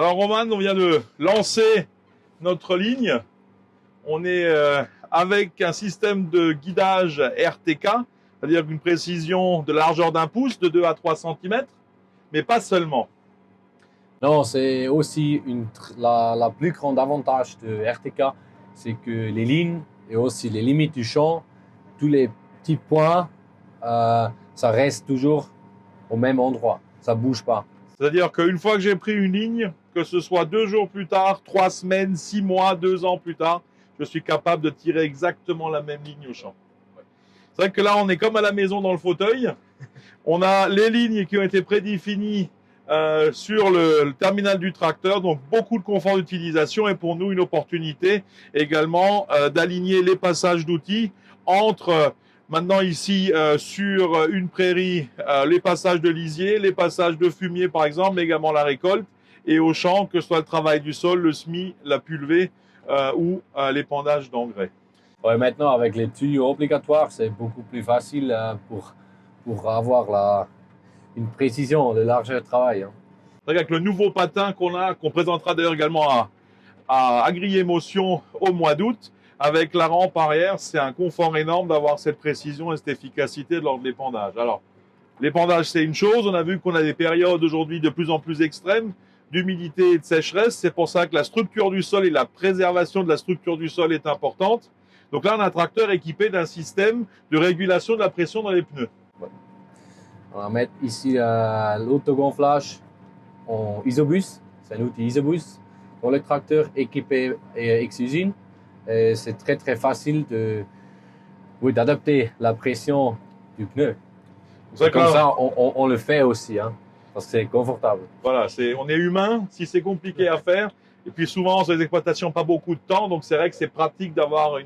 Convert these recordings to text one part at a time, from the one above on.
Alors Roman, on vient de lancer notre ligne. On est avec un système de guidage RTK, c'est-à-dire une précision de largeur d'un pouce, de 2 à 3 cm, mais pas seulement. Non, c'est aussi la plus grande avantage de RTK, c'est que les lignes et aussi les limites du champ, tous les petits points, ça reste toujours au même endroit, ça bouge pas. C'est-à-dire qu'une fois que j'ai pris une ligne, que ce soit 2 jours plus tard, 3 semaines, 6 mois, 2 ans plus tard, je suis capable de tirer exactement la même ligne au champ. C'est vrai que là, on est comme à la maison dans le fauteuil. On a les lignes qui ont été prédéfinies sur le terminal du tracteur, donc beaucoup de confort d'utilisation et pour nous une opportunité également d'aligner les passages d'outils entre maintenant ici sur une prairie les passages de lisier, les passages de fumier par exemple, mais également la récolte et au champ, que ce soit le travail du sol, le semis, la pulvée ou l'épandage d'engrais. Ouais, maintenant, avec les tuyaux obligatoires, c'est beaucoup plus facile pour avoir une précision de largeur de travail. Hein. Avec le nouveau patin qu'on présentera d'ailleurs également à Agri-Émotion au mois d'août, avec la rampe arrière, c'est un confort énorme d'avoir cette précision et cette efficacité lors de l'épandage. Alors, l'épandage, c'est une chose. On a vu qu'on a des périodes aujourd'hui de plus en plus extrêmes d'humidité et de sécheresse. C'est pour ça que la structure du sol et la préservation de la structure du sol est importante. Donc là, on a un tracteur équipé d'un système de régulation de la pression dans les pneus. On va mettre ici l'autogonflage en Isobus. C'est un outil Isobus dans le tracteur équipé ex-usine. C'est très très facile d'adapter la pression du pneu. Comme ça, on le fait aussi, hein, parce que c'est confortable. Voilà, on est humain, si c'est compliqué à faire. Et puis souvent, sur les exploitations, pas beaucoup de temps. Donc c'est vrai que c'est pratique d'avoir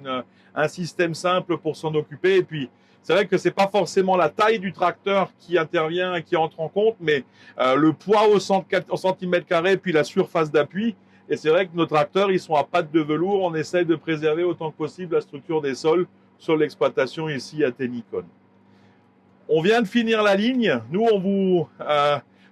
un système simple pour s'en occuper. Et puis c'est vrai que c'est pas forcément la taille du tracteur qui intervient et qui entre en compte, mais le poids au centimètre carré, puis la surface d'appui. Et c'est vrai que nos tracteurs, ils sont à pattes de velours. On essaye de préserver autant que possible la structure des sols sur l'exploitation ici à Tennycon. On vient de finir la ligne. Nous, on vous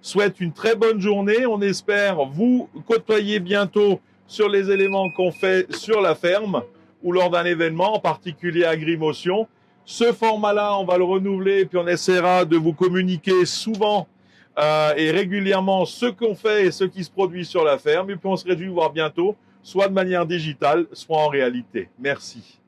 souhaite une très bonne journée. On espère vous côtoyer bientôt sur les éléments qu'on fait sur la ferme ou lors d'un événement, en particulier Agri-Motion. Ce format-là, on va le renouveler et puis on essaiera de vous communiquer souvent et régulièrement ce qu'on fait et ce qui se produit sur la ferme. Et puis on se réjouit de vous voir bientôt, soit de manière digitale, soit en réalité. Merci.